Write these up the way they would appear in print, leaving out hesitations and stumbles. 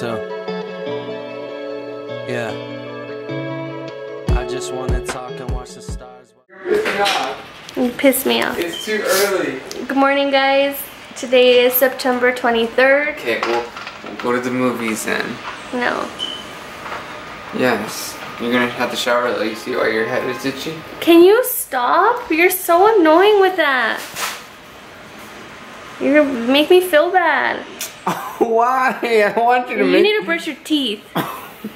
So, yeah. I just want to talk and watch the stars. You're pissing off. You pissed me off. It's too early. Good morning, guys. Today is September 23rd. Okay, we'll go to the movies then. No. Yes. You're gonna have to shower though. You see why your head is itchy? Can you stop? You're so annoying with that. You're gonna make me feel bad. Why? I want you to You need to brush your teeth.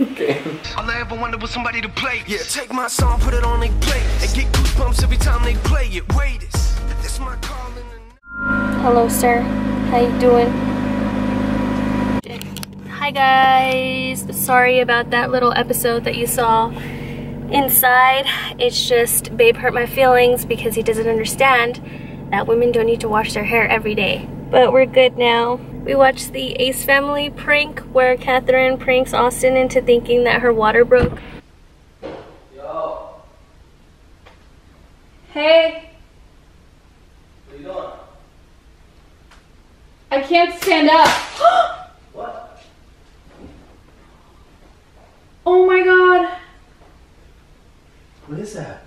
Okay. All I ever wanted was somebody to play. Yeah, take my song, put it on a play, and get goosebumps every time they play it. Wait, this my calling. Hello, sir. How you doing? Hi, guys. Sorry about that little episode that you saw inside. It's just Babe hurt my feelings because he doesn't understand that women don't need to wash their hair every day. But we're good now. We watched the Ace Family prank where Catherine pranks Austin into thinking that her water broke. Yo. Hey, What are you doing? I can't stand up. What? Oh my god. What is that?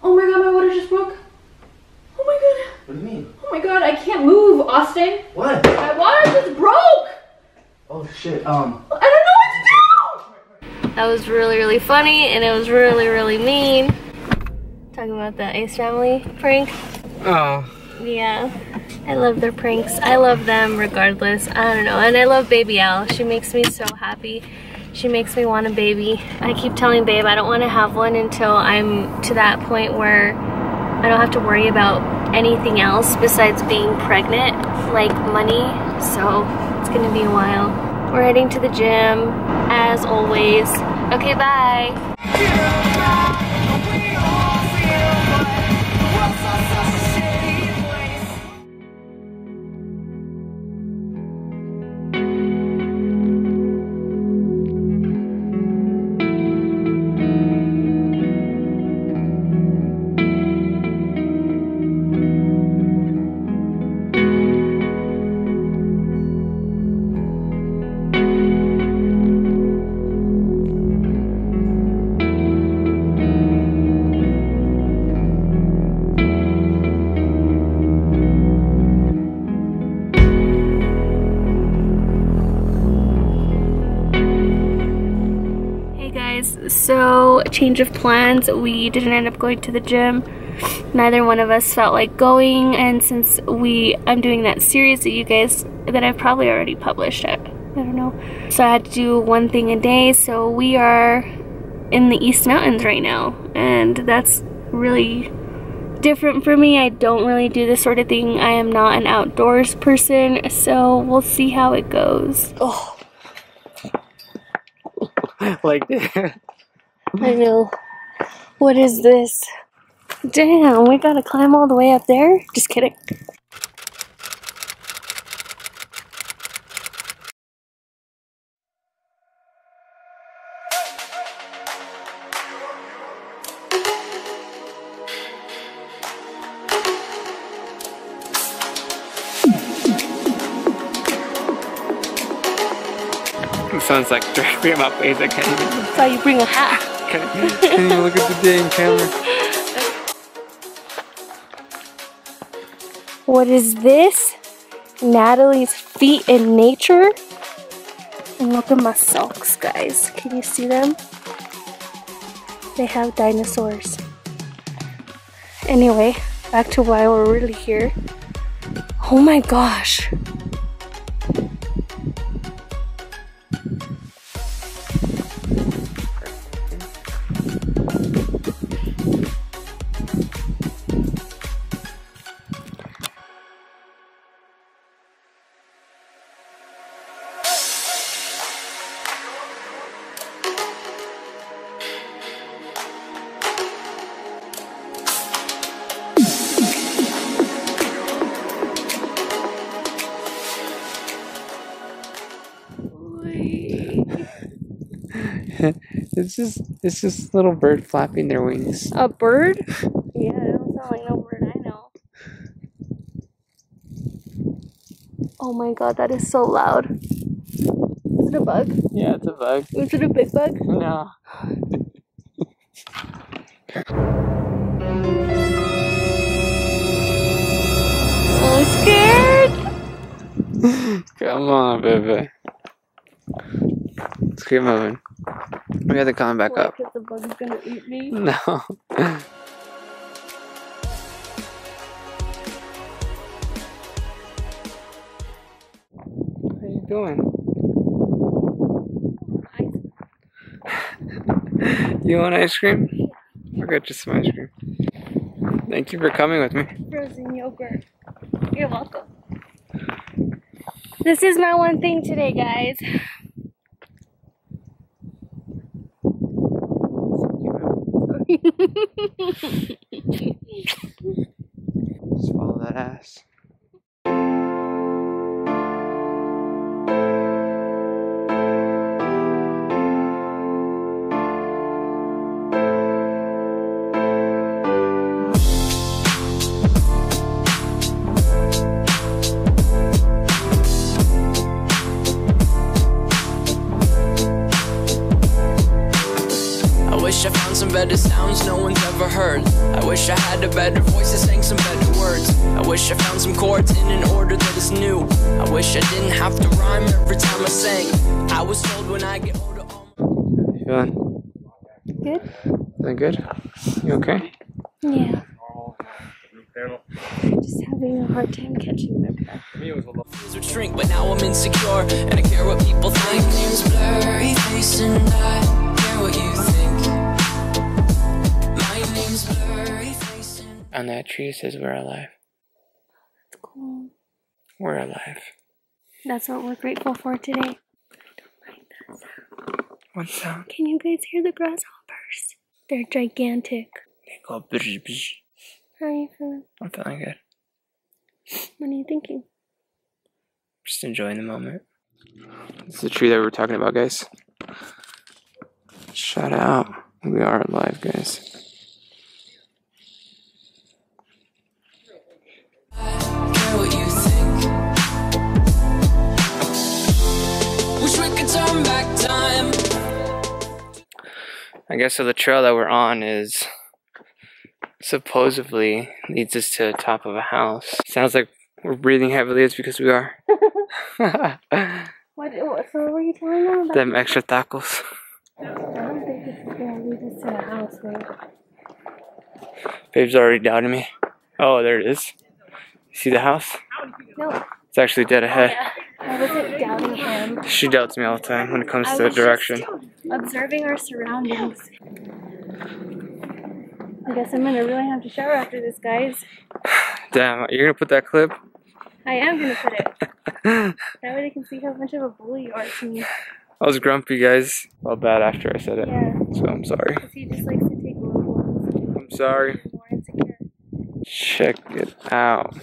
Oh my god, my water just broke. Oh my god. What do you mean? Oh my god, I can't move, Austin. What? My water just broke. Oh shit, I don't know what to do. That was really, really funny, and it was really, really mean. Talking about the Ace Family prank. Oh. Yeah, I love their pranks. I love them regardless. I don't know. And I love Baby Al. She makes me so happy. She makes me want a baby. I keep telling Babe I don't want to have one until I'm to that point where I don't have to worry about anything else besides being pregnant, like money. So it's gonna be a while. We're heading to the gym, as always. Okay, bye. So, change of plans. We didn't end up going to the gym. Neither one of us felt like going, and since I'm doing that series that I've probably already published it. I don't know. So I had to do one thing a day. So we are in the East Mountains right now, and that's really different for me. I don't really do this sort of thing. I am not an outdoors person, so we'll see how it goes. Oh. Like that. I know. What is this? Damn, we gotta climb all the way up there? Just kidding. It sounds like directly in my face. I can't even. That's why you bring a hat. Can't even look at the dang camera. What is this? Natalie's feet in nature? And look at my socks, guys. Can you see them? They have dinosaurs. Anyway, back to why we're really here. Oh my gosh. It's just little bird flapping their wings. A bird? Yeah, it don't sound like no bird I know. Oh my god, that is so loud. Was it a bug? Yeah, it's a bug. Was it a big bug? No. I'm scared. Come on, baby. Let's keep moving. We have to climb back up. Because the bug's gonna eat me. No. What are you doing? You want ice cream? I'll get you some ice cream. Thank you for coming with me. Frozen yogurt. You're welcome. This is my one thing today, guys. Just follow that ass. I wish I found some better sounds no one's ever heard. I wish I had a better voice that sang some better words. I wish I found some chords in an order that is new. I wish I didn't have to rhyme every time I sang. I was told when I get older. You feeling? Good? Feeling good? You okay? Yeah. Just having a hard time catching my breath. Fears would shrink, but now I'm insecure, and I care what people think. My name's Blurry Face, and I care what you think. My name's Blurry Face, and On that tree it says we're alive. It's cool. We're alive. That's what we're grateful for today. Don't mind that sound. What sound? Can you guys hear the grasshoppers? They're gigantic. They go bzz bzz. How are you feeling? I'm feeling good. What are you thinking? Just enjoying the moment. This is the tree that we were talking about, guys. Shout out. We are alive, guys. care what you think. Wish we could turn back time. I guess so the trail that we're on is supposedly leads us to the top of a house. Sounds like we're breathing heavily. It's because we are. What? So what were you telling them about? Them extra tacos. I don't think this is gonna lead us to the house, right? Babe's already doubting me. Oh, there it is. You see the house? No. It's actually dead ahead. Yeah. I wasn't doubting him. She doubts me all the time when it comes I to was direction. just observing our surroundings. I guess I'm gonna really have to shower after this, guys. Damn, you're gonna put that clip? I am gonna put it. That way they can see how much of a bully you are to me. I was grumpy, guys. Felt bad after I said it. Yeah. So I'm sorry. Because he just likes to take low blows. I'm sorry. More insecure. Check it out.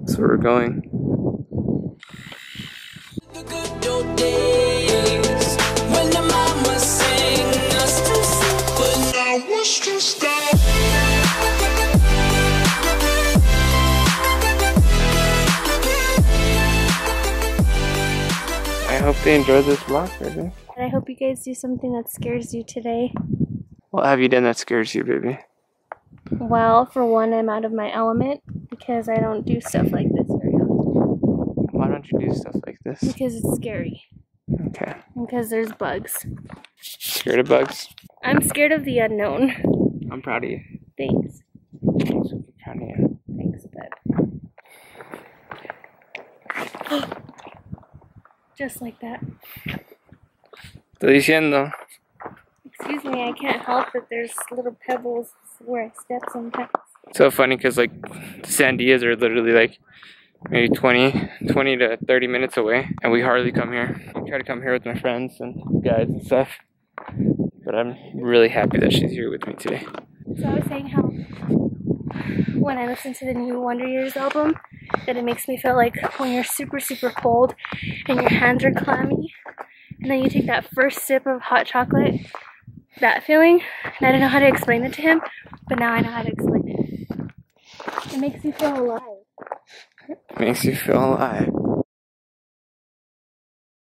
That's where we're going. The good old days when the mama sang us to sleep, but now we're stressed out. I hope they enjoy this vlog, baby. And I hope you guys do something that scares you today. What have you done that scares you, baby? Well, for one, I'm out of my element because I don't do stuff like this very often. Why don't you do stuff like this? Because it's scary. Okay. And because there's bugs. Scared of bugs? I'm scared of the unknown. I'm proud of you. Thanks. I'm super proud of you. Thanks, bud. Just like that. Estoy diciendo. Excuse me, I can't help that there's little pebbles where I step sometimes. So funny because like the Sandias are literally like maybe 20 to 30 minutes away, and we hardly come here. I try to come here with my friends and guides and stuff, but I'm really happy that she's here with me today. So I was saying how when I listen to the new Wonder Years album, that it makes me feel like when you're super, super cold and your hands are clammy, and then you take that first sip of hot chocolate, that feeling, and I don't know how to explain it to him, but now I know how to explain it. It makes you feel alive. It makes you feel alive.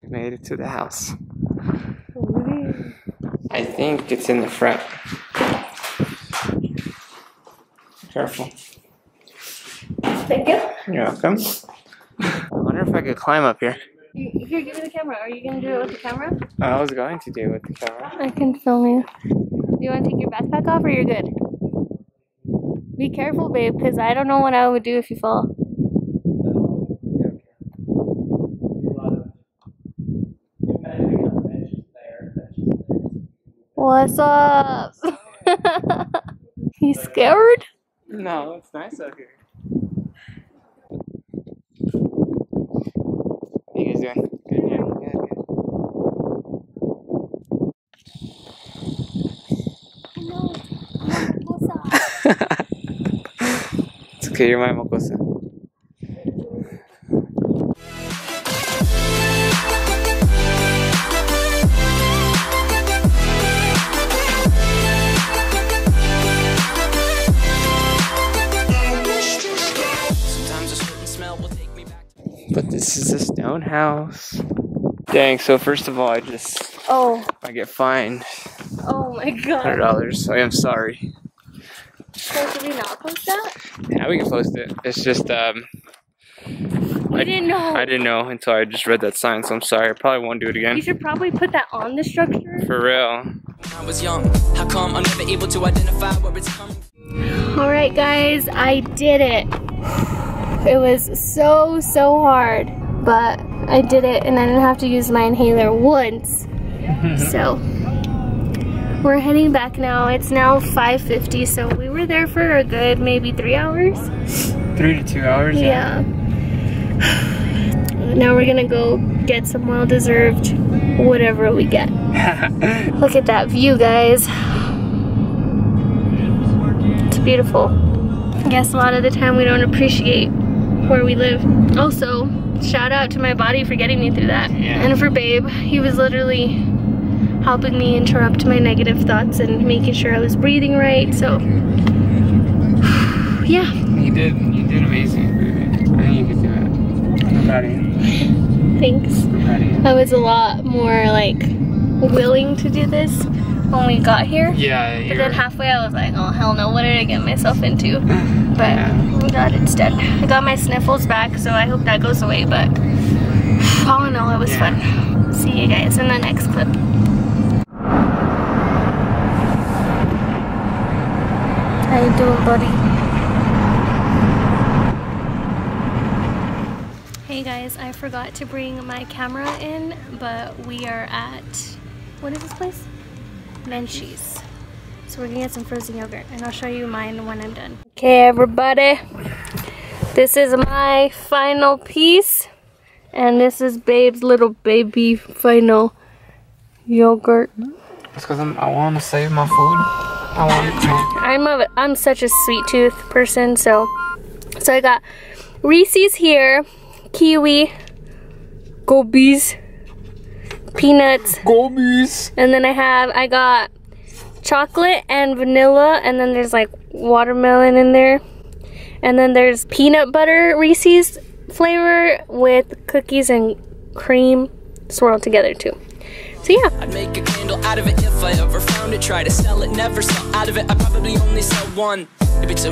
We made it to the house. I think it's in the front. Careful. Thank you. You're welcome. I wonder if I could climb up here. Here, give me the camera. Are you going to do it with the camera? I was going to do it with the camera. I can film you. Do you want to take your backpack off or you're good? Be careful, babe, because I don't know what I would do if you fall. What's up? You scared? No, it's nice out here. What are you guys doing? Good. It's okay, you're my mokosa. But this is a stone house. Dang, so first of all, I get fined Oh my god. $100. I am sorry. So should we not post that? Yeah, we can post it. It's just, I didn't know. I didn't know until I just read that sign, so I'm sorry. I probably won't do it again. You should probably put that on the structure. For real. When I was young, how come I'm never able to identify where it's coming from? Alright guys, I did it. It was so hard, but I did it and I didn't have to use my inhaler once. So we're heading back now. It's now 5:50, so we were there for a good maybe 3 hours. 3 to 2 hours? Yeah. Now we're gonna go get some well-deserved whatever we get. Look at that view, guys. It's beautiful. I guess a lot of the time we don't appreciate where we live. Also, shout out to my body for getting me through that. Yeah. And for Babe, he was literally helping me interrupt my negative thoughts and making sure I was breathing right, so yeah. You did amazing, baby. I think you could do it. I'm proud of you. Thanks. I'm proud of you. I was a lot more like willing to do this when we got here. Yeah, But then halfway I was like, oh hell no, what did I get myself into? But I'm glad it's done. I got my sniffles back, so I hope that goes away, but all in all, it was fun. See you guys in the next clip. How you doing, buddy? Hey guys, I forgot to bring my camera in, but we are at, what is this place? Menchie's. So we're gonna get some frozen yogurt and I'll show you mine when I'm done. Okay everybody, this is my final piece and this is Babe's little baby final yogurt. It's because I want to save my food. I want to I'm such a sweet tooth person, so I got Reese's here, kiwi, gobies, peanuts, gobies, and then I got chocolate and vanilla, and then there's like watermelon in there, and then there's peanut butter Reese's flavor with cookies and cream swirled together too. So yeah. I'd make a candle out of it if I ever found it. Try to sell it, never sell out of it. I probably only sell one. If it's a